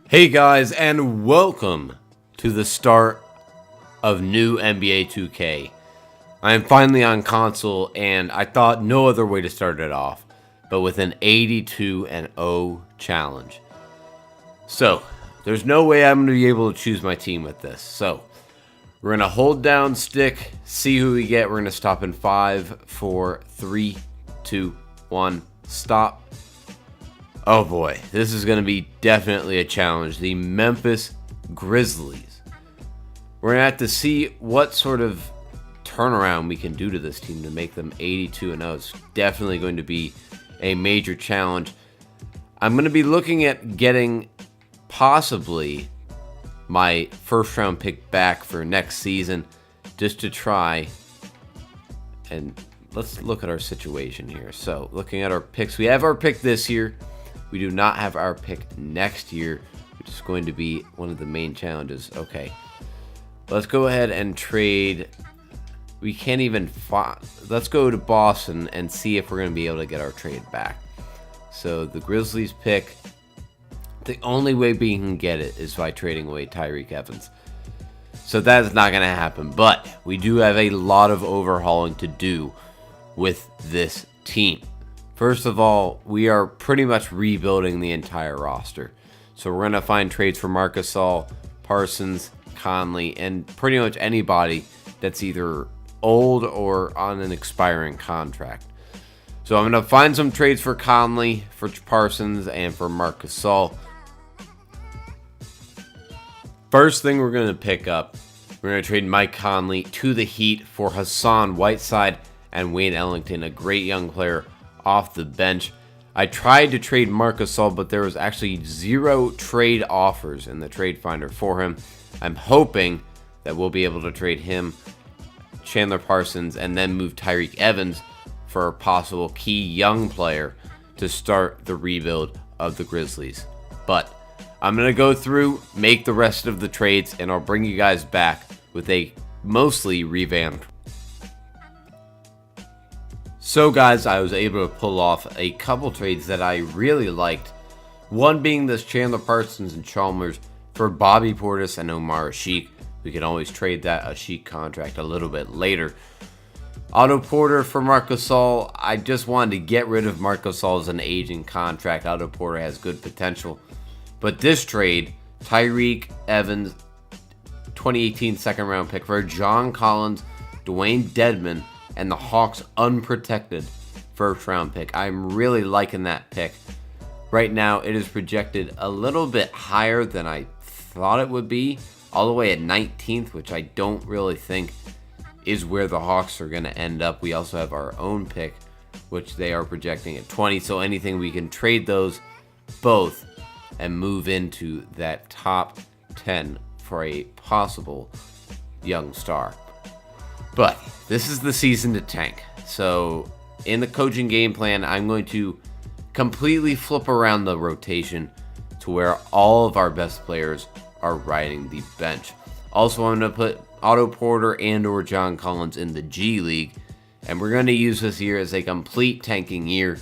Hey guys, and welcome to the start of new NBA 2K. I am finally on console, and I thought no other way to start it off but with an 82-0 challenge. So, there's no way I'm going to be able to choose my team with this. So, we're going to hold down stick, see who we get. We're going to stop in 5, 4, 3, 2, 1, stop. Oh boy, this is going to be definitely a challenge. The Memphis Grizzlies. We're going to have to see what sort of turnaround we can do to this team to make them 82-0. It's definitely going to be a major challenge. I'm going to be looking at getting possibly my first round pick back for next season just to try. And let's look at our situation here. So looking at our picks, we have our pick this year. We do not have our pick next year, which is going to be one of the main challenges. Okay, let's go ahead and trade. We can't even let's go to Boston and see if we're going to be able to get our trade back. So the Grizzlies pick, the only way we can get it is by trading away Tyreke Evans. So that is not going to happen, but we do have a lot of overhauling to do with this team. First of all, we are pretty much rebuilding the entire roster. So we're going to find trades for Marc Gasol, Parsons, Conley, and pretty much anybody that's either old or on an expiring contract. So I'm going to find some trades for Conley, for Parsons, and for Marc Gasol. First thing we're going to pick up, we're going to trade Mike Conley to the Heat for Hassan Whiteside and Wayne Ellington, a great young player off the bench. I tried to trade Marc Gasol, but there was actually 0 trade offers in the trade finder for him. I'm hoping that we'll be able to trade him, Chandler Parsons, and then move Tyreke Evans for a possible key young player to start the rebuild of the Grizzlies. But I'm going to go through, make the rest of the trades, and I'll bring you guys back with a mostly revamped. So guys, I was able to pull off a couple trades that I really liked. One being this Chandler Parsons and Chalmers for Bobby Portis and Omar Asik. We can always trade that Asik contract a little bit later. Otto Porter for Marc Gasol. I just wanted to get rid of Marc Gasol as an aging contract. Otto Porter has good potential. But this trade, Tyreke Evans, 2018 second round pick for John Collins, Dwayne Dedmon, and the Hawks unprotected first round pick. I'm really liking that pick. Right now, it is projected a little bit higher than I thought it would be, all the way at 19th, which I don't really think is where the Hawks are going to end up. We also have our own pick, which they are projecting at 20, so anything we can trade those both and move into that top 10 for a possible young star. But this is the season to tank. So in the coaching game plan, I'm going to completely flip around the rotation to where all of our best players are riding the bench. Also, I'm going to put Otto Porter and or John Collins in the G League. And we're going to use this year as a complete tanking year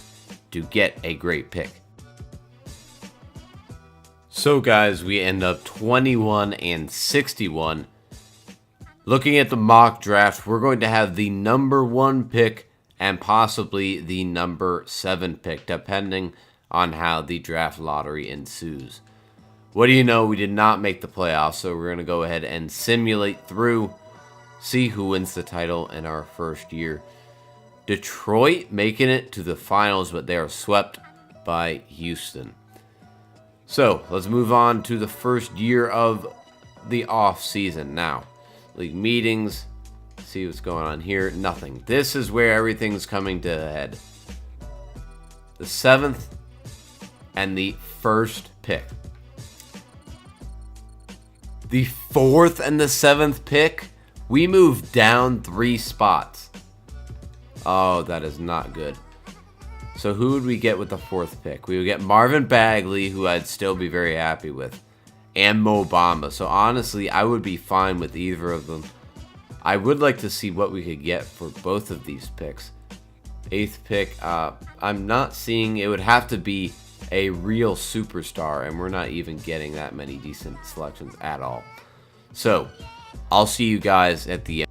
to get a great pick. So guys, we end up 21-61. Looking at the mock draft, we're going to have the number 1 pick and possibly the number 7 pick, depending on how the draft lottery ensues. What do you know? We did not make the playoffs, so we're going to go ahead and simulate through, see who wins the title in our first year. Detroit making it to the finals, but they are swept by Houston. So let's move on to the first year of the off season now. League meetings, see what's going on here. Nothing. This is where everything's coming to a head. The 7th and the 1st pick. The 4th and the 7th pick, we moved down 3 spots. Oh, that is not good. So who would we get with the 4th pick? We would get Marvin Bagley, who I'd still be very happy with, and Mo Bamba. So honestly, I would be fine with either of them. I would like to see what we could get for both of these picks. 8th pick, I'm not seeing. It would have to be a real superstar, and we're not even getting that many decent selections at all. So, I'll see you guys at the end.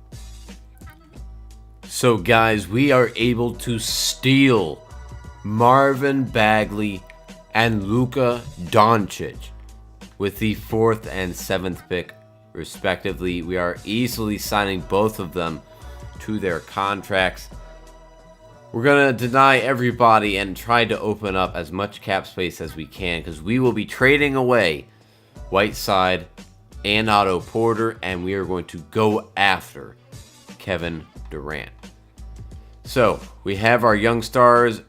So guys, we are able to steal Marvin Bagley and Luka Doncic with the 4th and 7th pick, respectively. We are easily signing both of them to their contracts. We're going to deny everybody and try to open up as much cap space as we can, because we will be trading away Whiteside and Otto Porter, and we are going to go after Kevin Durant. So, we have our young stars,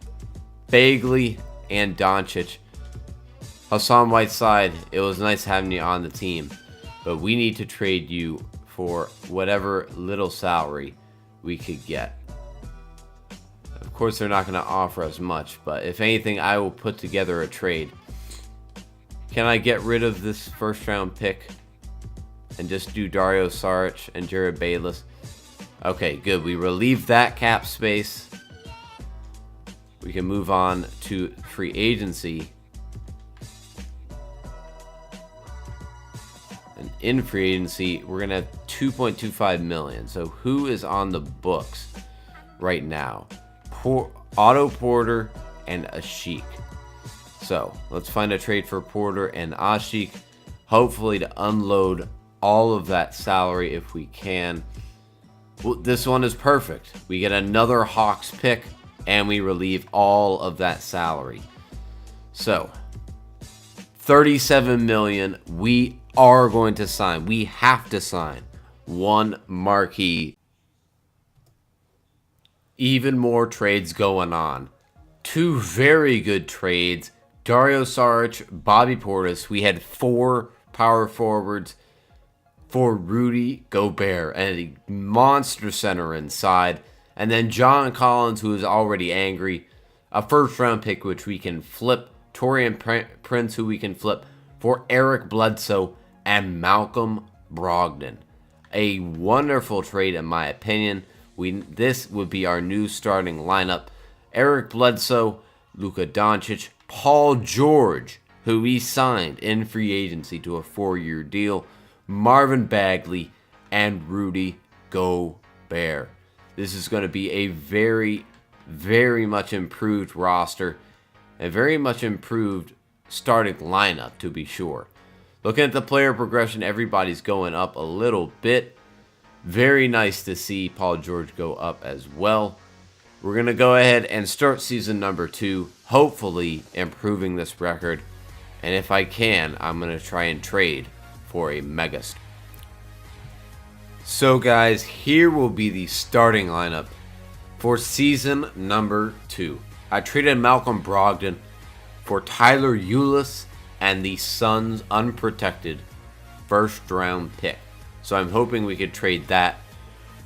Bagley and Doncic. Hassan Whiteside, it was nice having you on the team, but we need to trade you for whatever little salary we could get. Of course, they're not going to offer us much, but if anything, I will put together a trade. Can I get rid of this first round pick and just do Dario Saric and Jared Bayless? Okay, good. We relieve that cap space. We can move on to free agency. And in free agency, we're going to have $2.25 million. So who is on the books right now? Otto Porter and Ashik. So let's find a trade for Porter and Ashik. Hopefully to unload all of that salary if we can. Well, this one is perfect. We get another Hawks pick and we relieve all of that salary. So $37 million we are going to sign. We have to sign one marquee. Even more trades going on. 2 very good trades. Dario Saric, Bobby Portis. We had 4 power forwards for Rudy Gobert and a monster center inside. And then John Collins, who is already angry. A first round pick, which we can flip. Taurean Prince, who we can flip for Eric Bledsoe and Malcolm Brogdon. A wonderful trade in my opinion. This would be our new starting lineup. Eric Bledsoe, Luka Doncic, Paul George, who we signed in free agency to a 4-year deal, Marvin Bagley, and Rudy Gobert. This is going to be a very, very much improved roster. A very much improved starting lineup, to be sure. Looking at the player progression, everybody's going up a little bit. Very nice to see Paul George go up as well. We're going to go ahead and start season number 2, hopefully improving this record. And if I can, I'm going to try and trade for a megastar. So guys, here will be the starting lineup for season number 2. I traded Malcolm Brogdon for Tyler Ulis and the Suns' unprotected first round pick. So I'm hoping we could trade that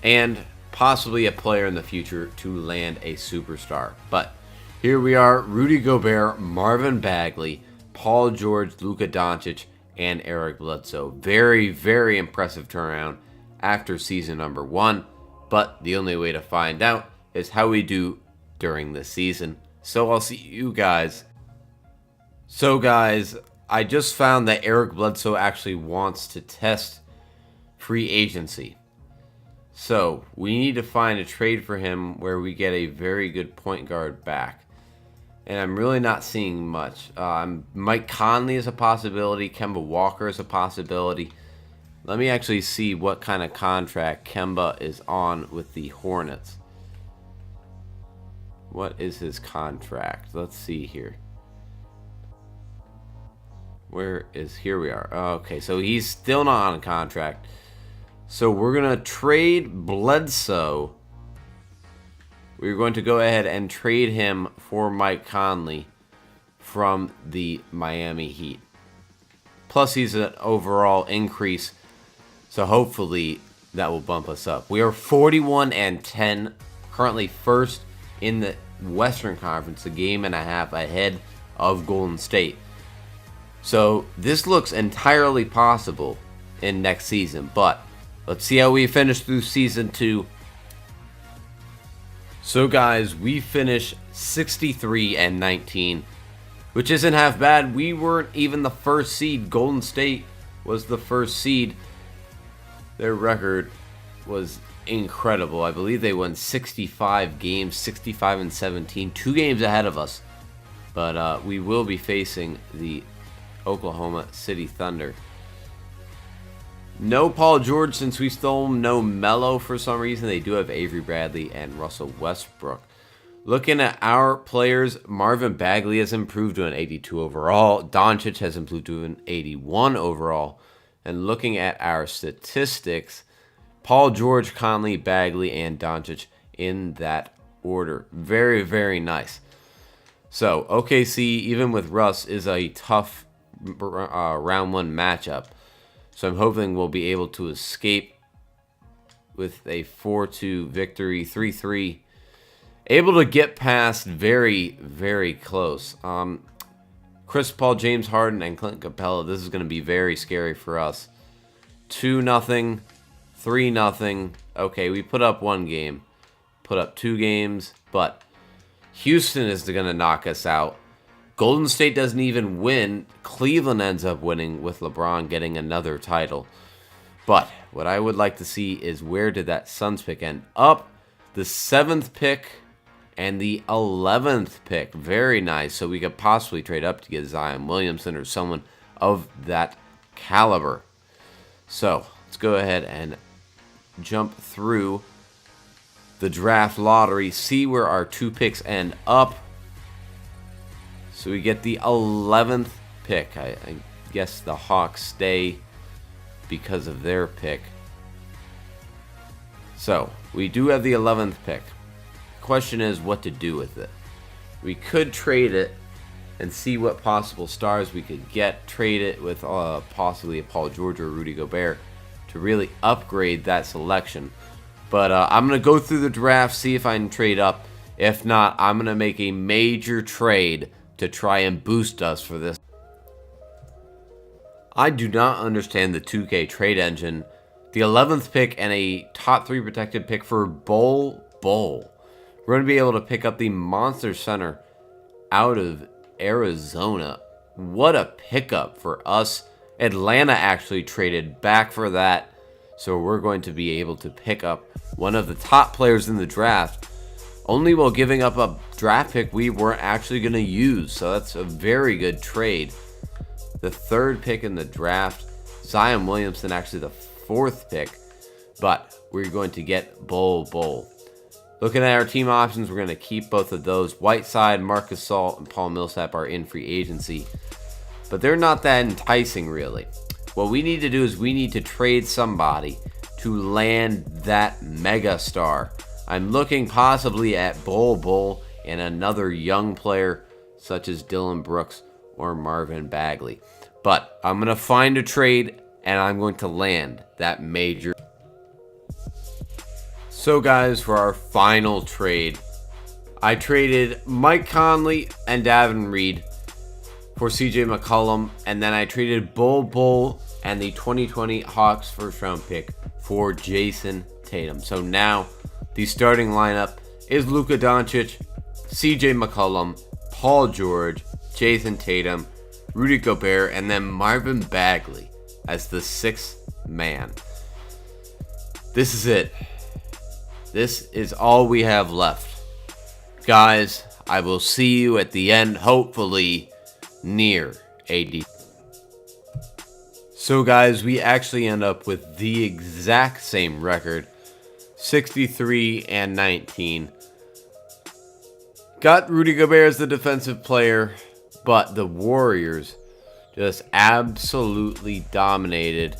and possibly a player in the future to land a superstar. But here we are, Rudy Gobert, Marvin Bagley, Paul George, Luka Doncic, and Eric Bledsoe. Very, very impressive turnaround after season number 1. But the only way to find out is how we do during the season. So I'll see you guys. So guys, I just found that Eric Bledsoe actually wants to test free agency. So we need to find a trade for him where we get a very good point guard back. And I'm really not seeing much. Mike Conley is a possibility. Kemba Walker is a possibility. Let me actually see what kind of contract Kemba is on with the Hornets. What is his contract? Let's see here. Here we are. Okay, so he's still not on contract. So we're going to trade Bledsoe. We're going to go ahead and trade him for Mike Conley from the Miami Heat. Plus he's an overall increase. So hopefully that will bump us up. We are 41-10, currently first in the Western Conference, a game and a half ahead of Golden State. So this looks entirely possible in next season, but let's see how we finish through season 2. So guys, we finish 63-19. which isn't half bad. We weren't even the first seed. Golden State was the first seed. Their record was incredible. I believe they won 65 games, 65-17, 2 games ahead of us. But we will be facing the Oklahoma City Thunder. No Paul George, since we still no Melo for some reason. They do have Avery Bradley and Russell Westbrook. Looking at our players, Marvin Bagley has improved to an 82 overall. Doncic has improved to an 81 overall. And looking at our statistics, Paul George, Conley, Bagley, and Doncic in that order. Very, very nice. So, OKC, even with Russ, is a tough round 1 matchup. So I'm hoping we'll be able to escape with a 4-2 victory, 3-3. Able to get past very, very close. Chris Paul, James Harden, and Clint Capella, this is going to be very scary for us. 2-0, 3-0. Okay, we put up 1 game. Put up 2 games, but Houston is going to knock us out. Golden State doesn't even win. Cleveland ends up winning with LeBron getting another title. But what I would like to see is where did that Suns pick end up? The 7th pick and the 11th pick. Very nice. So we could possibly trade up to get Zion Williamson or someone of that caliber. So let's go ahead and jump through the draft lottery. See where our 2 picks end up. So we get the 11th pick. I guess the Hawks stay because of their pick. So we do have the 11th pick. Question is what to do with it. We could trade it and see what possible stars we could get. Trade it with possibly a Paul George or Rudy Gobert to really upgrade that selection. But I'm going to go through the draft, see if I can trade up. If not, I'm going to make a major trade to try and boost us for this. I do not understand the 2K trade engine. The 11th pick and a top 3 protected pick for Bol Bol. We're going to be able to pick up the monster center out of Arizona. What a pickup for us. Atlanta actually traded back for that. So we're going to be able to pick up one of the top players in the draft, only while giving up a draft pick we weren't actually going to use. So that's a very good trade. The 3rd pick in the draft, Zion Williamson, actually the 4th pick, but we're going to get Bol Bol. Looking at our team options, we're going to keep both of those. Whiteside, Marcus Salt, and Paul Millsap are in free agency, but they're not that enticing really. What we need to do is we need to trade somebody to land that mega star. I'm looking possibly at Bol Bol and another young player such as Dylan Brooks or Marvin Bagley. But I'm going to find a trade and I'm going to land that major. So guys, for our final trade, I traded Mike Conley and Davin Reed for CJ McCollum, and then I traded Bol Bol and the 2020 Hawks first round pick for Jason Tatum. So now the starting lineup is Luka Doncic, CJ McCollum, Paul George, Jason Tatum, Rudy Gobert, and then Marvin Bagley as the 6th man. This is it. This is all we have left. Guys, I will see you at the end, hopefully near AD. So guys, we actually end up with the exact same record, 63-19. Got Rudy Gobert as the defensive player, but the Warriors just absolutely dominated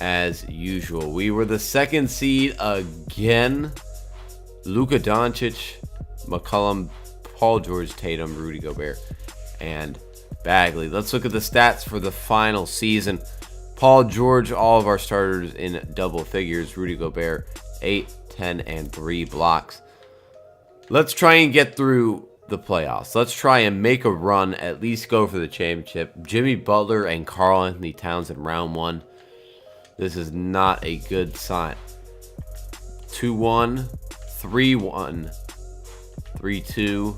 as usual. We were the 2nd seed again. Luka Doncic, McCollum, Paul George, Tatum, Rudy Gobert, and Bagley. Let's look at the stats for the final season. Paul George, all of our starters in double figures. Rudy Gobert, 8, 10, and 3 blocks. Let's try and get through the playoffs. Let's try and make a run, at least go for the championship. Jimmy Butler and Karl Anthony Towns in round 1. This is not a good sign. 2-1, 3-1, 3-2,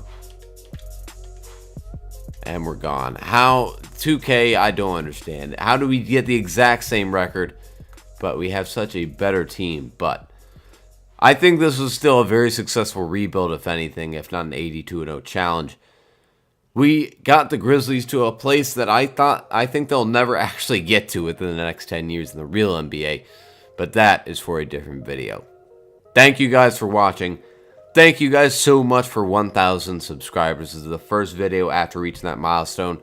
and we're gone. How 2K, I don't understand. How do we get the exact same record, but we have such a better team? But I think this was still a very successful rebuild, if anything, if not an 82-0 challenge. We got the Grizzlies to a place that I think they'll never actually get to within the next 10 years in the real NBA, but that is for a different video. Thank you guys for watching. Thank you guys so much for 1,000 subscribers. This is the first video after reaching that milestone.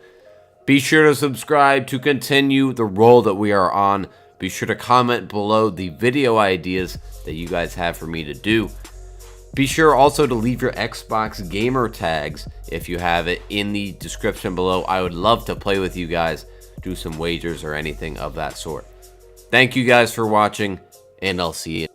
Be sure to subscribe to continue the roll that we are on. Be sure to comment below the video ideas that you guys have for me to do. Be sure also to leave your Xbox gamer tags, if you have it, in the description below. I would love to play with you guys, do some wagers or anything of that sort. Thank you guys for watching, and I'll see you.